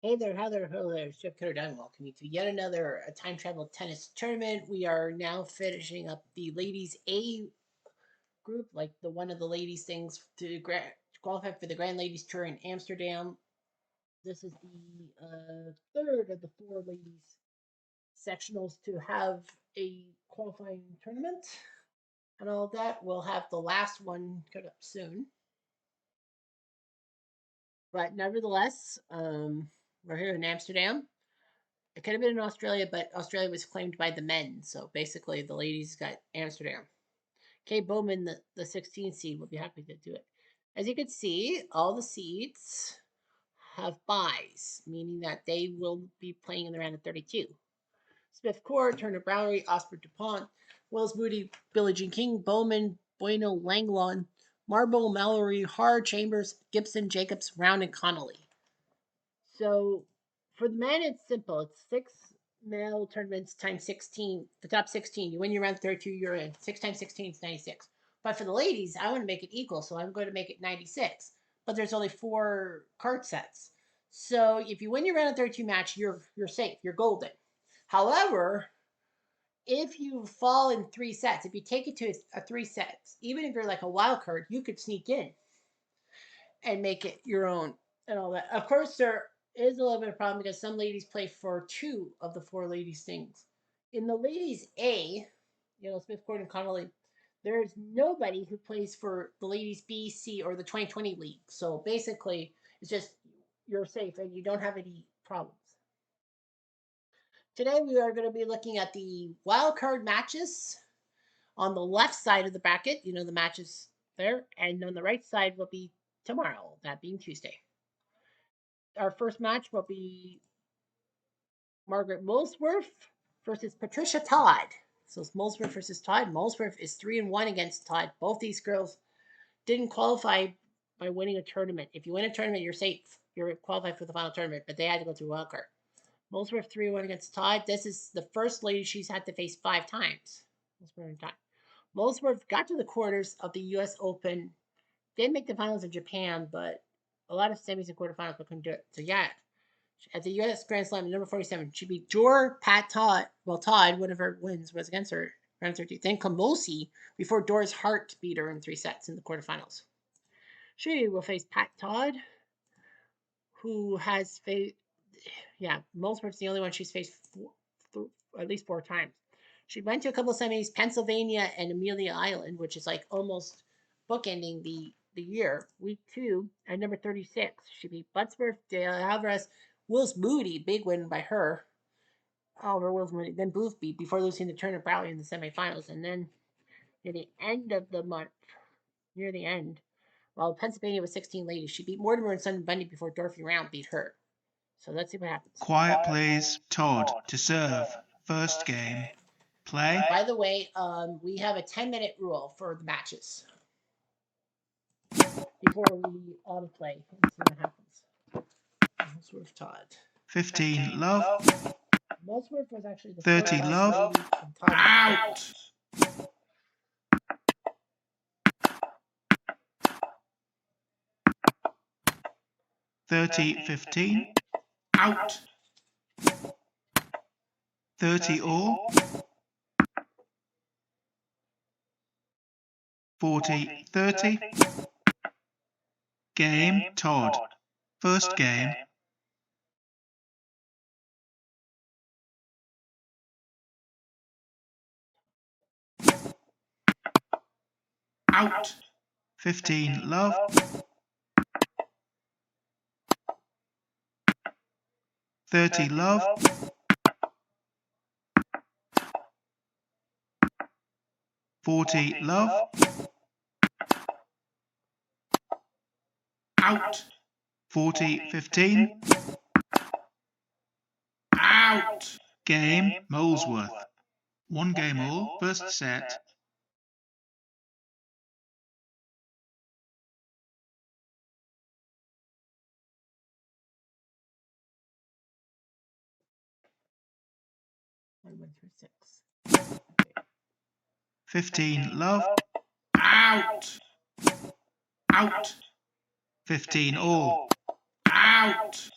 Hey there, how there, hello there, Chef Cutter Dunn. Welcome you to yet another time travel tennis tournament. We are now finishing up the ladies A group, like the one of the ladies things to qualify for the Grand Ladies Tour in Amsterdam. This is the third of the four ladies sectionals to have a qualifying tournament and all of that. We'll have the last one coming up soon. But nevertheless, we're here in Amsterdam. It could have been in Australia, but Australia was claimed by the men. So basically, the ladies got Amsterdam. Kay Bowman, the 16th seed, will be happy to do it. As you can see, all the seeds have buys, meaning that they will be playing in the round of 32. Smith Court, Turner Browery, Osbert DuPont, Wells Moody, Billie Jean King, Bowman, Bueno, Langlon, Marble, Mallory, Har, Chambers, Gibson, Jacobs, Round, and Connolly. So for the men, it's simple. It's six male tournaments times 16. The top 16. You win your round 32, you're in. 6 times 16 is 96. But for the ladies, I want to make it equal, so I'm going to make it 96. But there's only 4 card sets. So if you win your round of 32 match, you're safe. You're golden. However, if you fall in 3 sets, if you take it to a 3 sets, even if you're like a wild card, you could sneak in and make it your own and all that. Of course, there is a little bit of problem because some ladies play for 2 of the 4 ladies things. In the ladies A, Smith Court and Connolly, there's nobody who plays for the ladies B, C, or the 2020 league. So basically, it's just you're safe and you don't have any problems. Today we are going to be looking at the wild card matches on the left side of the bracket. The matches there, and on the right side will be tomorrow, that being Tuesday. Our first match will be Margaret Molesworth versus Patricia Todd. So it's Molesworth versus Todd. Molesworth is 3-1 against Todd. Both these girls didn't qualify by winning a tournament. If you win a tournament, you're safe. You're qualified for the final tournament, but they had to go through wildcard. Molesworth 3-1 against Todd. This is the first lady she's had to face 5 times. Molesworth got to the quarters of the U.S. Open. Didn't make the finals in Japan, but a lot of semis and quarterfinals, but couldn't do it. So yeah, at the U.S. Grand Slam, number 47, she beat Pat Todd. Well, Todd, one of her wins was against her, round 30. Then Kamosi before Doris Hart beat her in 3 sets in the quarterfinals. She will face Pat Todd, who has faced, Molesworth's the only one she's faced at least 4 times. She went to a couple of semis, Pennsylvania and Amelia Island, which is like almost bookending the year. Week 2 at number 36, she beat Buttsworth, Dale Alvarez, Wills Moody, big win by her. Oliver Wills Moody, then Boothby before losing to Turner Browley in the semifinals. And then near the end of the month, near the end, while Pennsylvania was 16 ladies, she beat Mortimer and Sun Bundy before Dorothy Round beat her. So let's see what happens. Quiet, please. Todd to serve. First game. Play. By the way, we have a 10-minute rule for the matches before we autoplay and see what happens. Molesworth Todd. 15 love. Molesworth was actually the 30 love. Out. 30-15. Out. 30 all. 40-30. Game Todd. First game. Out. 15 love. 30 love. 40 love. Out. 40-15. Out. Game Molesworth. 1 game all. First set. I went through 6. 15 love. Out. Out. 15 all. Out.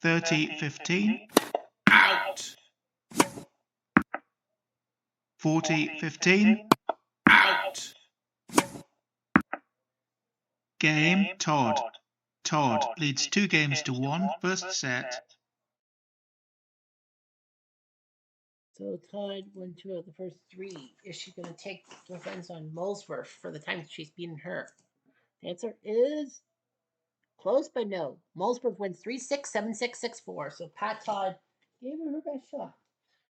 30-15. Out. 40-15. Out. Game, Todd. Todd leads 2-1, first set. So Todd won 2 of the first 3. Is she going to take defense on Molesworth for the time she's beaten her? The answer is close, but no. Molesworth wins 3-6, 7-6, 6-4. So Pat Todd gave her best shot,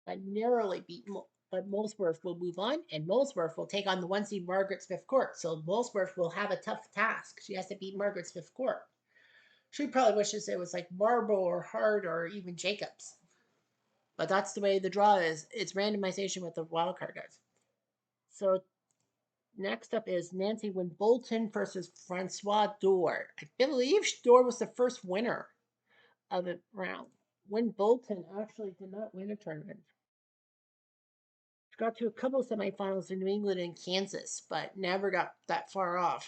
but narrowly beat. But Molesworth will move on, and Molesworth will take on the 1 seed Margaret Smith Court. So Molesworth will have a tough task. She has to beat Margaret Smith Court. She probably wishes it was like Marble or Hart or even Jacobs. But that's the way the draw is. It's randomization with the wild card guys. So next up is Nancy Wynn Bolton versus Francois Dor. I believe Dor was the first winner of the round. Wynn Bolton actually did not win a tournament. She got to a couple of semifinals in New England and Kansas, but never got that far off.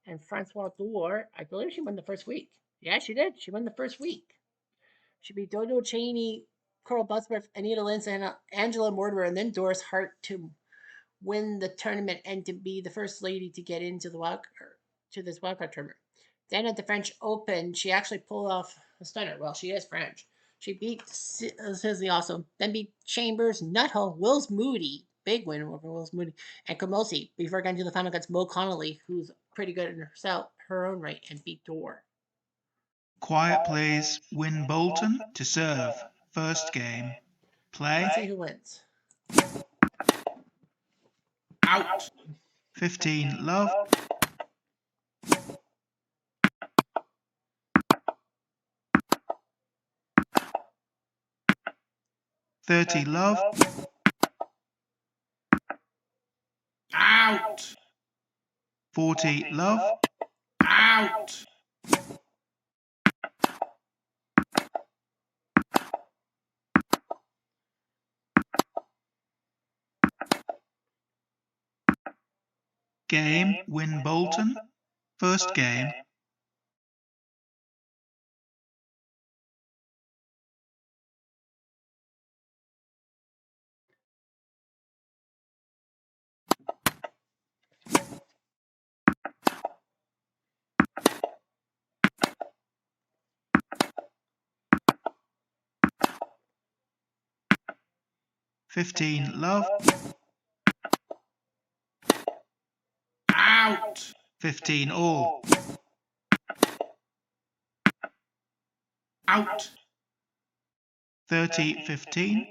And Francois Dor, I believe she won the first week. Yeah, she did. She won the first week. She beat Dodo Cheney, Coral Busworth, Anita Lynch, and Angela Mortimer, and then Doris Hart to win the tournament and to be the first lady to get into this wildcard tournament. Then at the French Open, she actually pulled off a stunner. Well, she is French. She beat Sisley also, then beat Chambers, Nuttall, Wills Moody, big win over Wills Moody, and Kamosi before getting to the final against Mo Connolly, who's pretty good in herself, her own right, and beat Dor. Quiet please. Wynn Bolton to serve. First game. Play. Let's see who wins. Out. 15 love. $30 love. Out. 40 love. Out. Game, Wynn Bolton. First game. $15 love. Out. 15 all. Out. 30-15.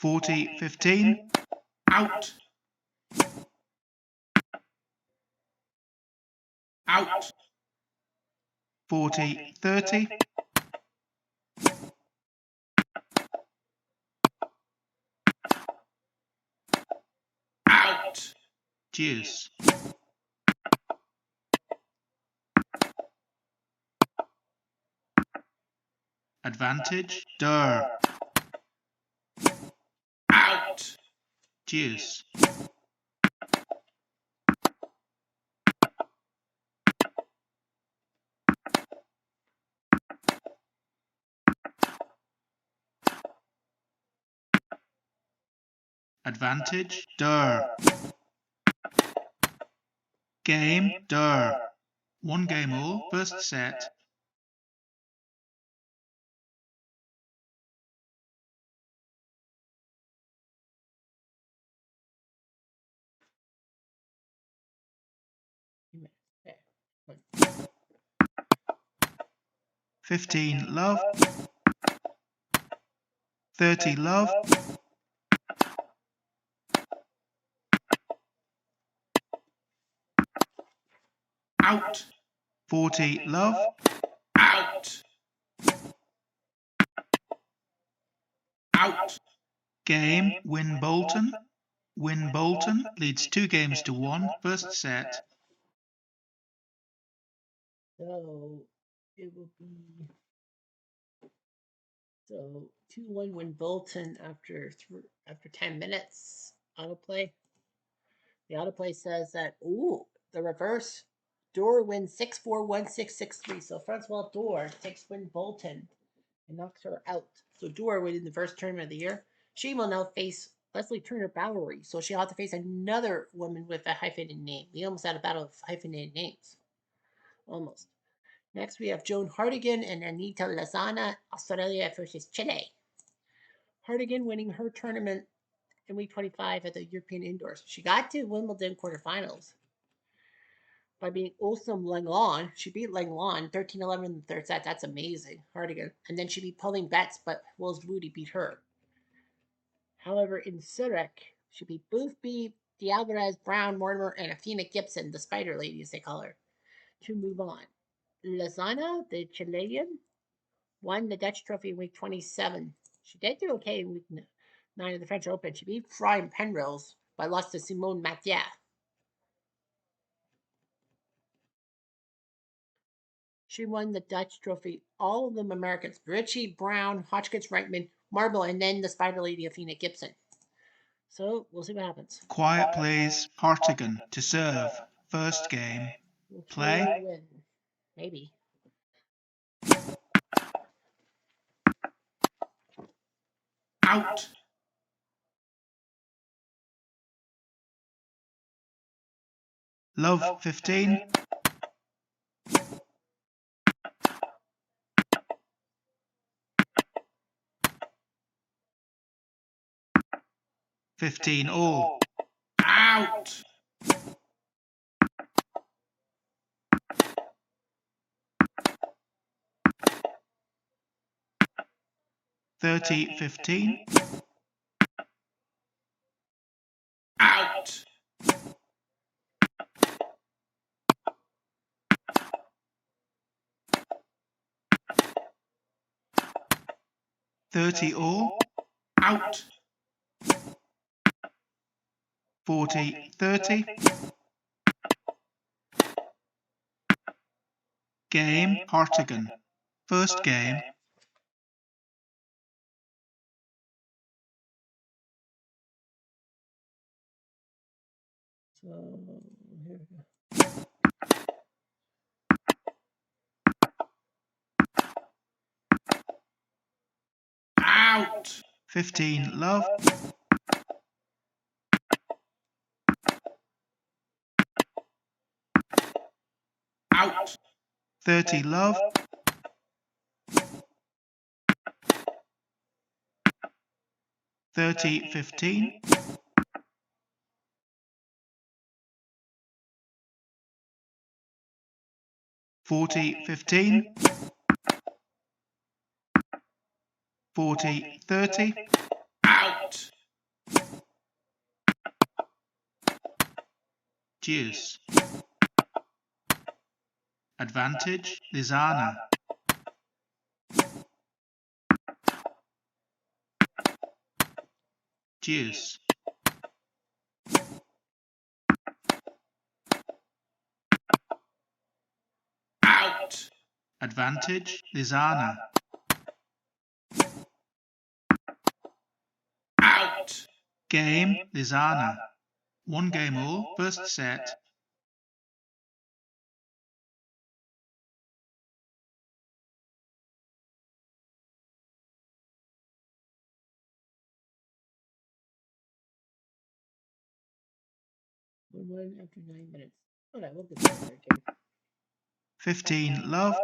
40-15. Out. Out. 40-30. Out. Cheers. Advantage. Dur. Out. Cheers. Advantage. Dur. Game. Dur. 1 game all. First set. Okay. 15 love. 30 love. Out. 40 love. Out. Out. Game, Wynn Bolton. Wynn Bolton leads 2-1, first set. So it will be 2-1 Wynn Bolton after 10 minutes autoplay. The autoplay says that the reverse Door wins 6-4, 1-6, 6-3. So Francois Door takes Win Bolton and knocks her out. So Door would in the first tournament of the year. She will now face Leslie Turner Bowery. So she'll have to face another woman with a hyphenated name. We almost had a battle of hyphenated names. Almost. Next we have Joan Hartigan and Anita Lozana, Australia versus Chile. Hartigan winning her tournament in week 25 at the European Indoors. She got to Wimbledon quarterfinals by beating Osam Langlon. She beat Langlon 13-11 in the third set. That's amazing. Hardigan. And then she beat Pauline Betts, but Wills Woody beat her. However, in Zurich, she beat Boothby, D'Alvarez, Brown, Mortimer, and Athena Gibson, the Spider Lady, as they call her, to move on. Lozana, the Chilean, won the Dutch Trophy in week 27. She did do okay in week 9 of the French Open. She beat Fry and Penrose, but lost to Simone Mathieu. She won the Dutch Trophy, all of them Americans. Ritchie, Brown, Hotchkiss, Reitman, Marble, and then the Spider Lady Athena Gibson. So we'll see what happens. Quiet plays Hartigan to serve. First game. Play. Win. Maybe. Out. Love 15. all. Out. 30-15. Out. 30 all. Out. 40-30. Game Hartigan. First game. So here we go. Out. 15 love. Out. 30 love. 30-15. (40-15). 40-30. Out. Deuce. Advantage Lizana. Deuce. Out. Advantage Lizana. Out. Game Lizana. One game all. First set. One after 9 minutes. All right, we'll get there again. 15 love.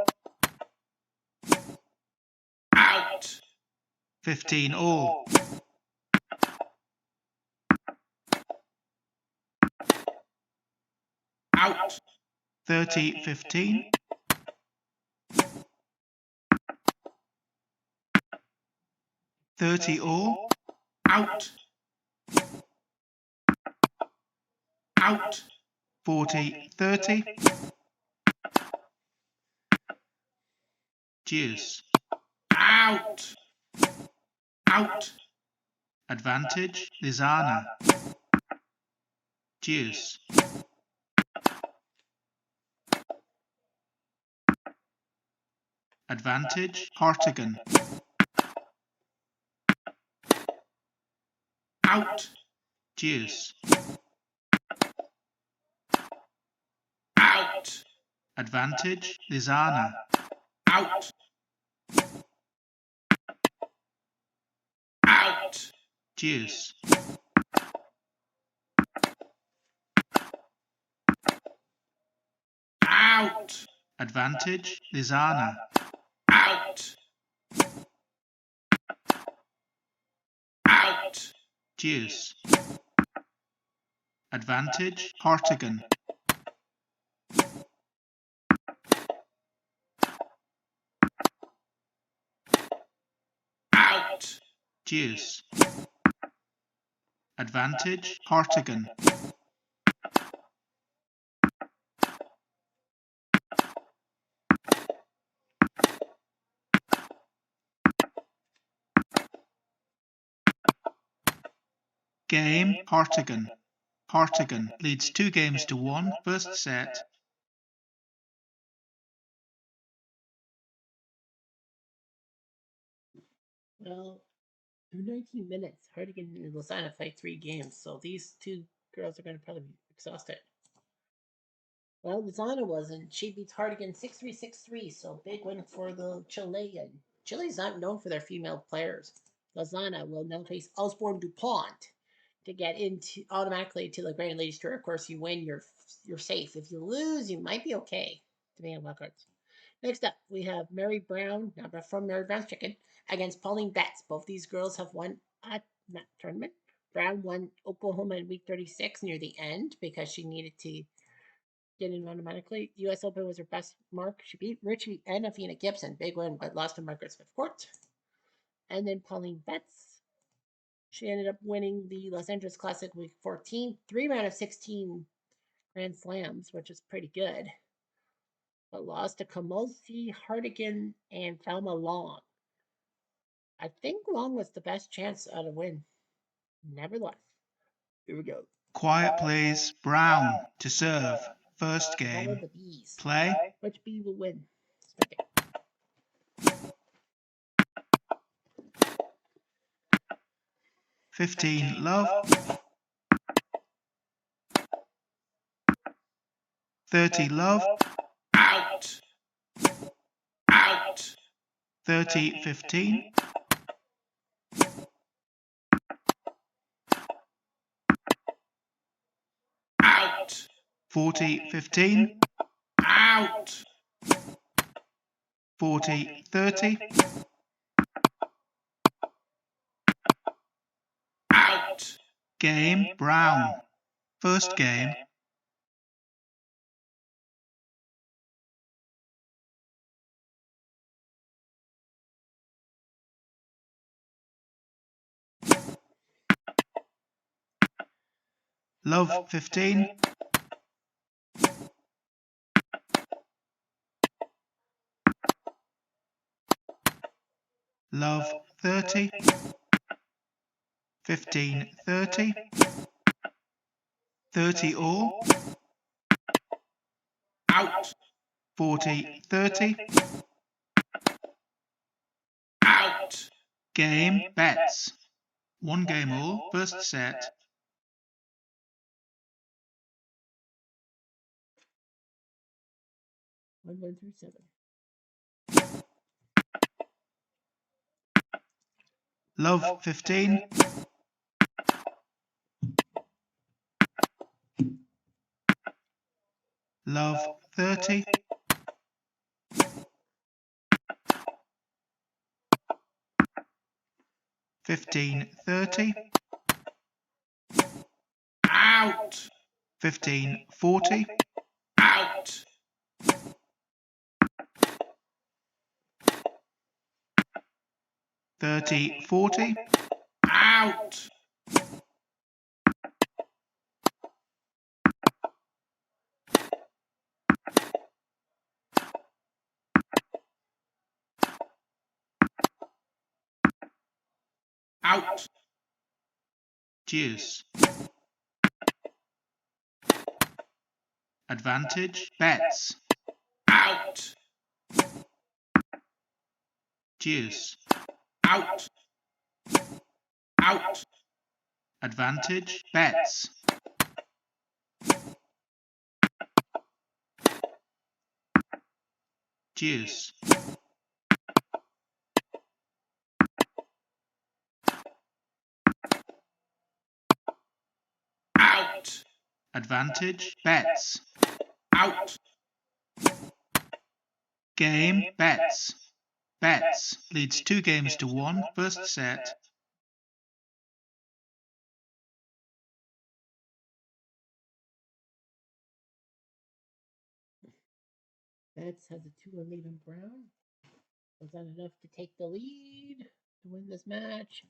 Out. 15 all. Out. 30-15. 30 all. Out. Out. 40-30. Deuce. Out. Out. Advantage Lizana. Deuce. Advantage Hartigan. Out. Deuce. Out. Advantage, Lizana. Out. Out. Deuce. Out. Advantage, Lizana. Out. Out. Deuce. Advantage, Hartigan. Out. Deuce. Advantage, Hartigan. Game, Hartigan. Hartigan leads 2-1, first set. Well, through 19 minutes, Hardigan and Lasana played 3 games, so these two girls are going to probably be exhausted. Well, Lasana wasn't. She beats Hardigan 6-3, 6-3, so big win for the Chilean. Chile's not known for their female players. Lasana will now face Osborne DuPont to get into automatically to the Grand Ladies Tour. Of course, you win, you're safe. If you lose, you might be okay, depending on wild cards. Next up, we have Mary Brown, now from Mary Brown's Chicken, against Pauline Betts. Both these girls have won a tournament. Brown won Oklahoma in week 36 near the end because she needed to get in automatically. U.S. Open was her best mark. She beat Richie and Afina Gibson. Big win, but lost to Margaret Smith Court. And then Pauline Betts. She ended up winning the Los Angeles Classic week 14, 3 out of 16 Grand Slams, which is pretty good. But lost to Kamosi, Hardigan, and Thelma Long. I think Long was the best chance at a win. Nevertheless, here we go. Quiet plays, Brown to serve. First game. The bees. Play. Which bee will win? 15, love. 30, love. Out. Out. 30, 15. Out. 40, 15. Out. 40, 30. Out. Game, Brown. First game. Love 15. Love 30. 15, 30. 30 all. Out. 40, 30. Out. Game, Betts. 1 game all, first set. One through 7. Love 15. Love 30. 15, 30. Out. 15, 40. Out. 30, 40. Out. Out. Deuce. Advantage, Betts. Out. Deuce. Out. Out. Advantage, Betts. Deuce. Out. Advantage. Bets. Out. Game. Bets. Bets leads 2 games to 1. First set. Betts has a 2-1 lead on Brown. Was that enough to take the lead to win this match?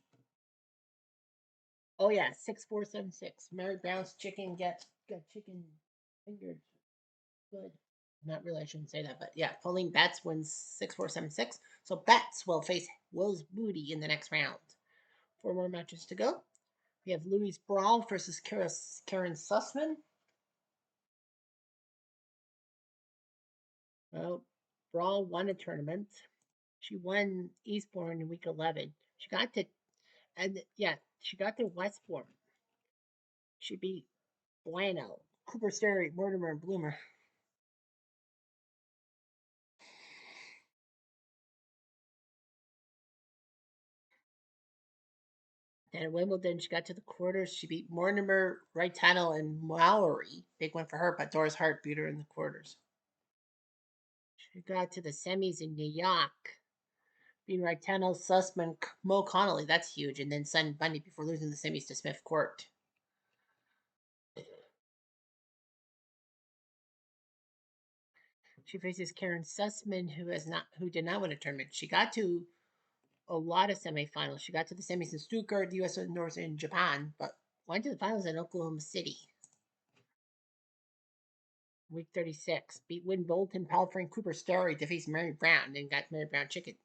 Oh yeah, 6-4-7-6. Mary Brown's chicken got chicken fingered. Good. Not really, I shouldn't say that, but yeah, Pauline Betts wins 6-4-7-6. So Betts will face Will's Booty in the next round. 4 more matches to go. We have Louise Brawl versus Karen Sussman. Well, Brawl won a tournament. She won Eastbourne in week 11. She got to Westbourne. She beat Bueno, Cooper Sterry, Mortimer, and Bloomer. And at Wimbledon, she got to the quarters. She beat Mortimer, Raitano, and Mallory. Big one for her, but Doris Hart beat her in the quarters. She got to the semis in New York, beating Raitano, Sussman, Mo Connolly. That's huge. And then Sun Bunny before losing the semis to Smith Court. She faces Karen Sussman, who did not win a tournament. She got to a lot of semifinals. She got to the semis in Stuttgart, the U.S. North, and Japan, but went to the finals in Oklahoma City. Week 36, beat Win Bolton, Palfrey, and Cooper Story, defeats Mary Brown, and got Mary Brown chicken.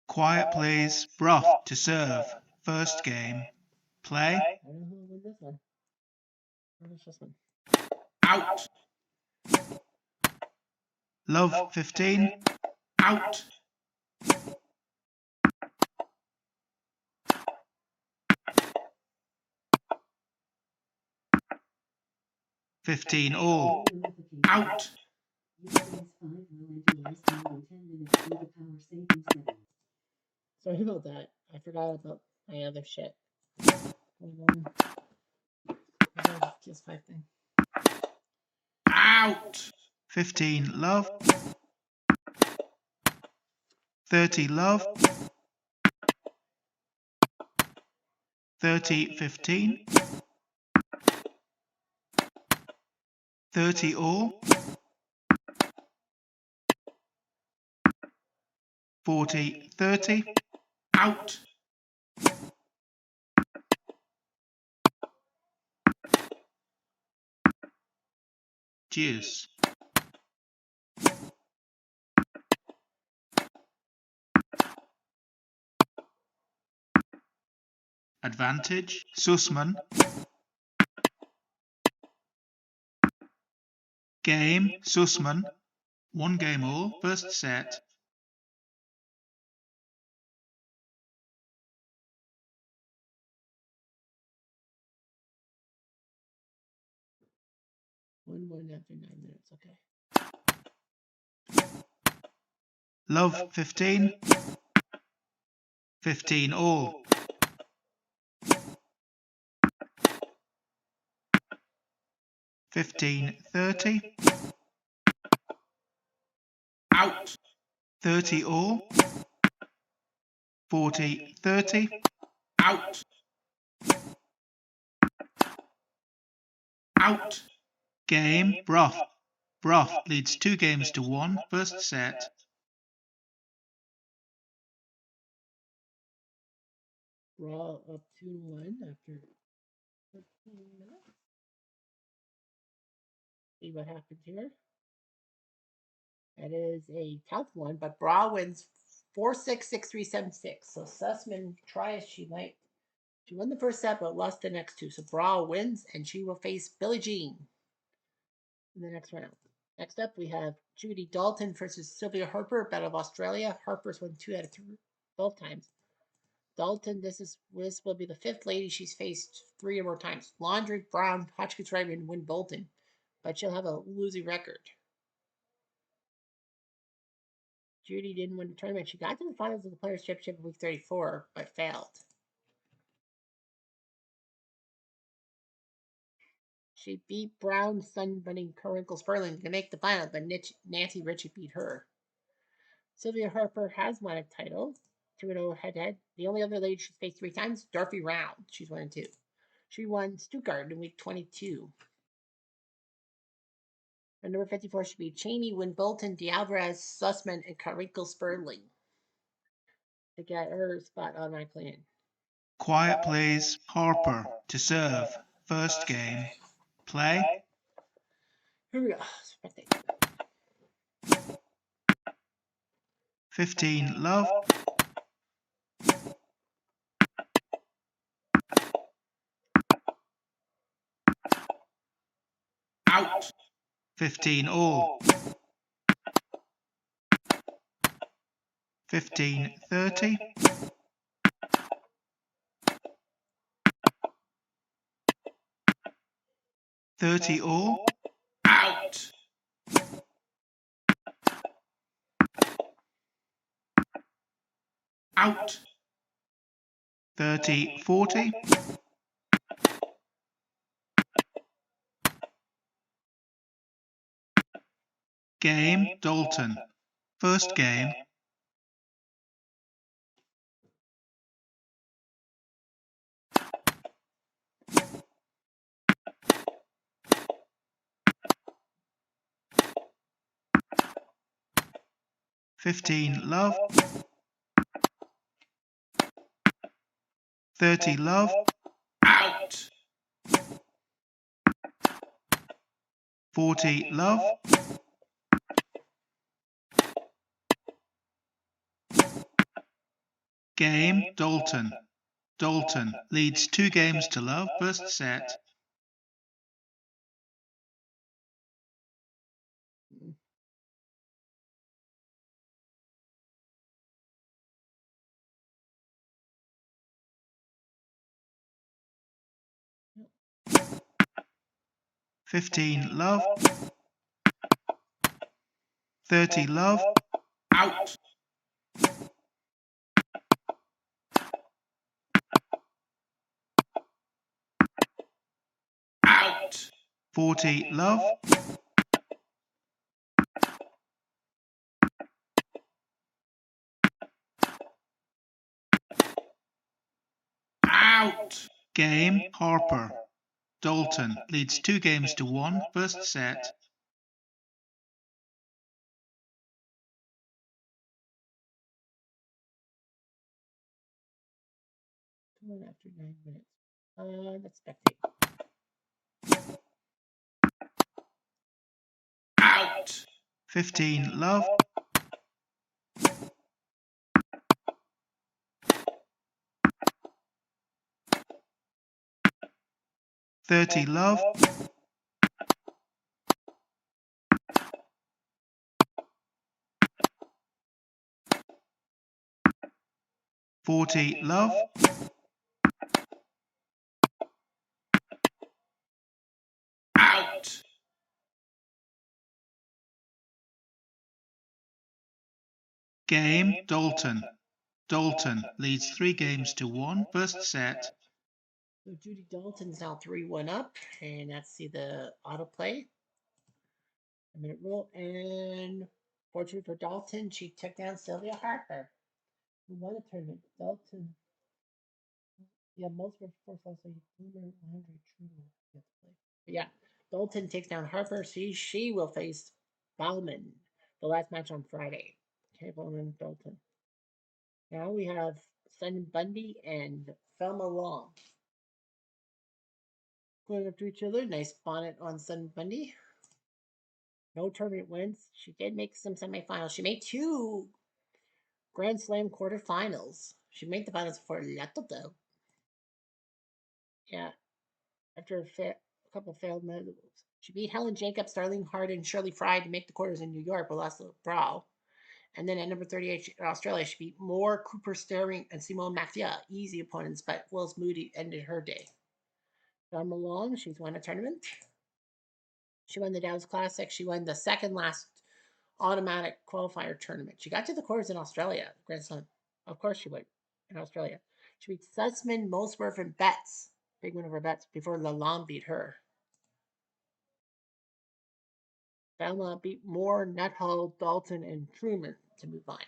Quiet plays. Broth to serve. First game. Play. I don't know who will win this one. Where's this one? Out. Love 15. Out. 15 all. Out. Sorry about that. I forgot about my other shit. Just 5 thing. Out. 15 love. 30 love. 30 15. 30 all. 40 30. Out. Deuce. Advantage. Sussman. Game. Sussman. 1 game all. First set. One after 9 minutes. Okay. Love 15. 15 all. 15 30. Out. 30 all. 40 30. Out. Out. Game. Broth. Broth leads 2 games to 1. First set. Raw up 2-1 after 13 minutes. See what happens here. That is a tough one, but Bra wins 4-6, 6-3, 7-6. So Sussman, try as she might. She won the first set, but lost the next 2. So Bra wins, and she will face Billie Jean in the next round. Next up, we have Judy Dalton versus Sylvia Harper, Battle of Australia. Harper's won 2 out of 3, both times. Dalton, this will be the 5th lady she's faced 3 or more times. Laundrie, Brown, Hotchkiss, Raymond, Win Bolton, but she'll have a losing record. Judy didn't win the tournament. She got to the finals of the Players' Championship in week 34, but failed. She beat Brown, Sun Bunny, Karinkle Sperling to make the final, but Nancy Ritchie beat her. Sylvia Harper has won a title, 2-0 head-to-head. The only other lady she's faced 3 times, Dorothy Round. She's 1-2. She won Stuttgart in week 22. And number 54 should be Cheney, Win Bolton, D'Alvarez, Sussman, and Karinkle Sperling to get her spot automatically in. Quiet plays Harper to serve. First game. Play. Here we go. 15 love. Out. 15 all. 15 30. 30 all. Out. Out. 30 40. Game Dalton. First game. $15 love. 30 love. Out. 40 love. Game Dalton. Dalton leads 2 games to love. First set. $15 love. 30 love. Out. Out. 40 love. Out. Game Harper. Dalton leads 2 games to 1. First set. After 9 minutes. Let's spectate. Out. 15 love. 30 love. 40 love. Out. Game Dalton. Dalton leads 3 games to 1. First set. So Judy Dalton's now 3-1 up. And let's see the autoplay. A minute rule. And fortunate for Dalton, she took down Sylvia Harper, who won the tournament. Dalton. Yeah, multiple force also Boomer 100 true. But yeah, Dalton takes down Harper. She will face Bauman the last match on Friday. Okay, Bauman Dalton. Now we have Sun Bundy and Thelma Long going up to each other. Nice bonnet on Sun Bundy. No tournament wins. She did make some semifinals. She made 2 Grand Slam quarterfinals. She made the finals for Lato though. Yeah, after a couple failed moves. She beat Helen Jacobs, Starling Hart, and Shirley Fry to make the quarters in New York, but lost to Brow. And then at number 38 in Australia, she beat Moore, Cooper Sterling, and Simone Mafia. Easy opponents, but Wills Moody ended her day. Dharma Long, she's won a tournament. She won the Dow's Classic. She won the second last automatic qualifier tournament. She got to the quarters in Australia, Grand Slam. Of course she would in Australia. She beat Sussman, Molesworth, and Betts. Big win over Betts before Lalonde beat her. Thelma beat Moore, Nuttall, Dalton, and Truman to move on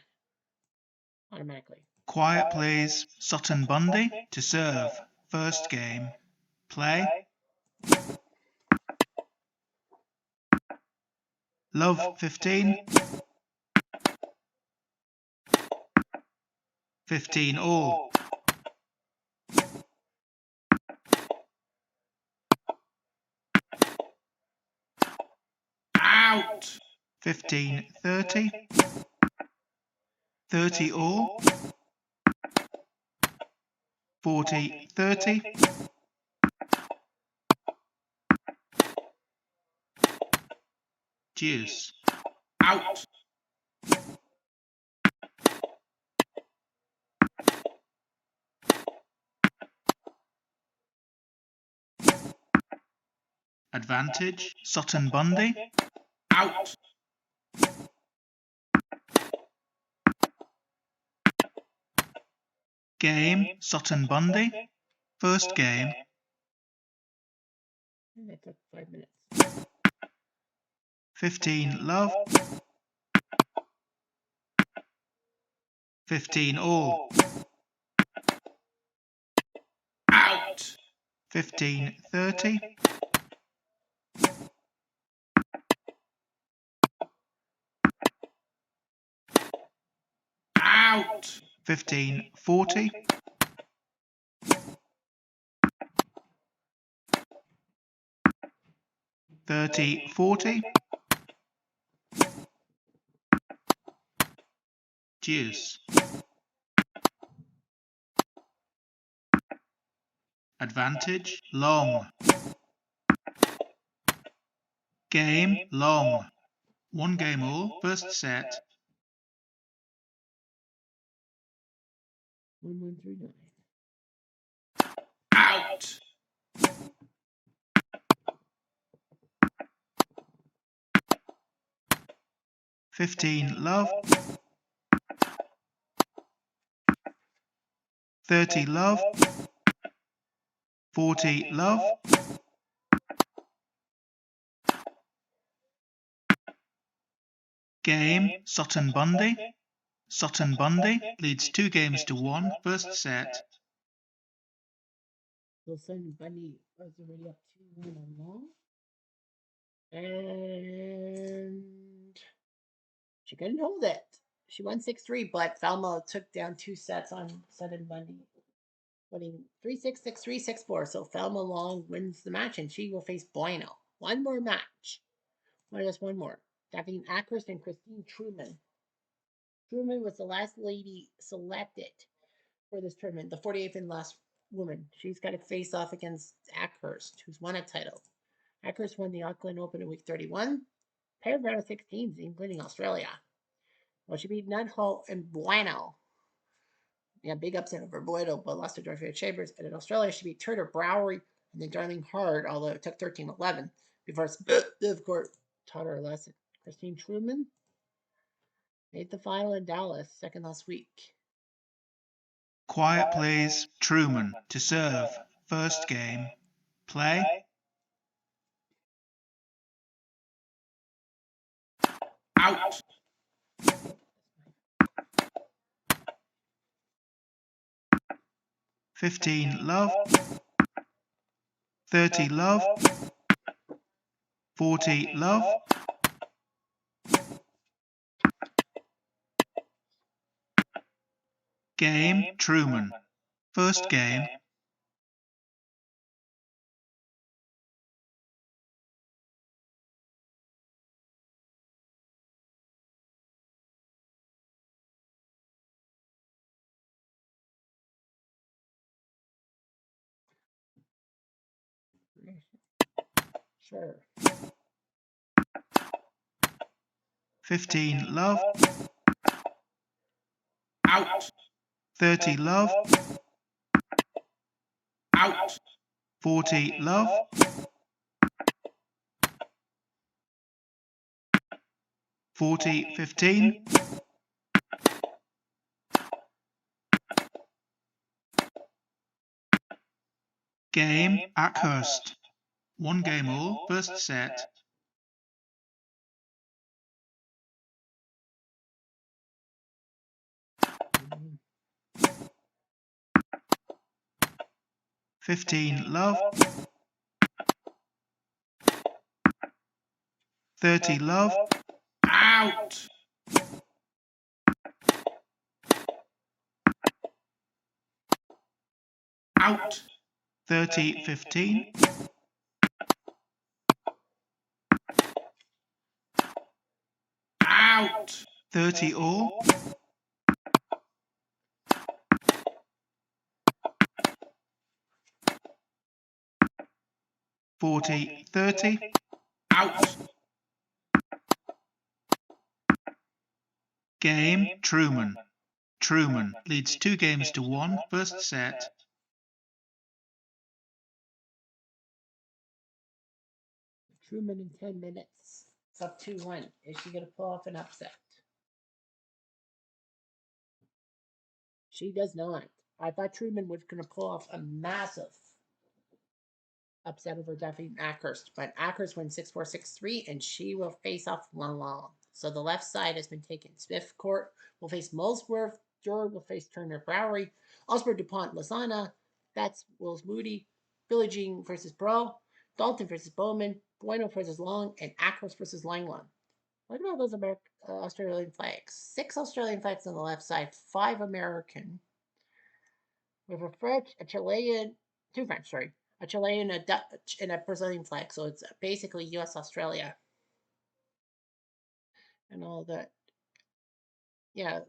automatically. Quiet please. Sutton Bundy to serve. First game. Play. Love 15. 15 all. Out. 15 30. 30 all. 40 30. Deuce. Out. Advantage. Sutton Bundy. Out. Game. Sutton Bundy. First game. And that took 5 minutes. 15 love. 15 all. Out. 15 30. 15 40. 30 40. Deuce. Advantage. Long. Game. Long. 1 game all. First set. 1139. Out. 15 love. 30 love. 40 love. Game. Sutton Bundy. Sutton Bundy leads 2 games to 1. First set. So Sutton Bundy was already up 2-1 on long. And she couldn't hold it. She won 6-3, but Thelma took down 2 sets on Sutton Bundy, winning 3-6, 6-3, 6-4. So Thelma Long wins the match, and she will face Bueno. One more match. Just one more. Daphne Ackrist and Christine Truman. Truman was the last lady selected for this tournament, the 48th and last woman. She's got to face off against Ackhurst, who's won a title. Ackhurst won the Auckland Open in week 31. Pair of round of 16s, including Australia. Well, she beat Nuttall and Bueno. Yeah, big upset over Bueno, but lost to Dorothea Chambers. And in Australia, she beat Turner Browery and then Darling Hard, although it took 13-11 before Spiv Court taught her a lesson. Christine Truman made the final in Dallas, second last week. Quiet please. Truman to serve. First game. Play. Out. 15 love. 30 love. 40 love. Game. Truman. First game. Sure. 15 love. Out. 30 love. Out. 40 love. . 40-15. Game, Ackhurst. 1 game all, first set. 15 love. 30 love. Out. Out. 30-15. Out. 30 all. 40-30. Out. Game, Truman. Truman leads 2 games to 1, first set. Truman in 10 minutes. It's up 2-1. Is she going to pull off an upset? She does not. I thought Truman was going to pull off a massive upset over Duffy Ackhurst, but Ackhurst wins 6-4, 6-3, and she will face off Long Long. So the left side has been taken. Smith Court will face Molesworth. Juror will face Turner Browery. Osborne DuPont Lasana. That's Wills Moody. Billie Jean versus Bro. Dalton versus Bowman. Bueno versus Long. And Ackhurst versus Langland. Look at all those Australian flags. 6 Australian flags on the left side, 5 American. With a French, a Chilean, 2 French, sorry, a Chilean, a Dutch, and a Brazilian flag. So it's basically U.S. Australia and all that. Yeah,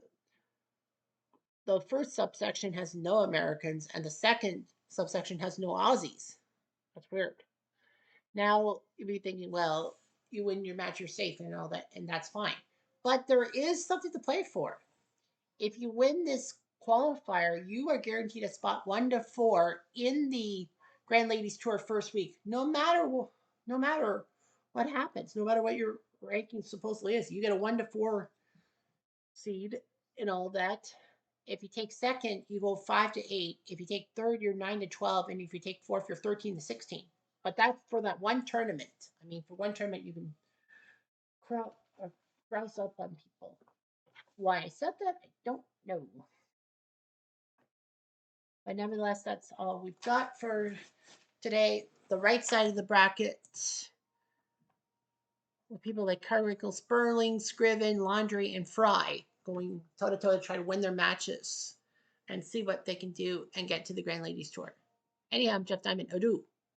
the first subsection has no Americans, and the second subsection has no Aussies. That's weird. Now you'd be thinking, well, you win your match, you're safe, and all that, and that's fine. But there is something to play for. If you win this qualifier, you are guaranteed a spot 1 to 4 in the Grand Ladies Tour first week, no matter what happens, no matter what your ranking supposedly is. You get a 1 to 4 seed and all that. If you take second, you go 5 to 8. If you take third, you're 9 to 12, and if you take fourth, you're 13 to 16. But that's for that one tournament. I mean, for one tournament, you can browse up on people. Why I said that, I don't know. But nevertheless, that's all we've got for today. The right side of the bracket with people like Carmichael, Sperling, Scriven, Laundry, and Fry going toe to toe to try to win their matches and see what they can do and get to the Grand Ladies Tour. Anyhow, I'm Jeff Diamond. Odoo.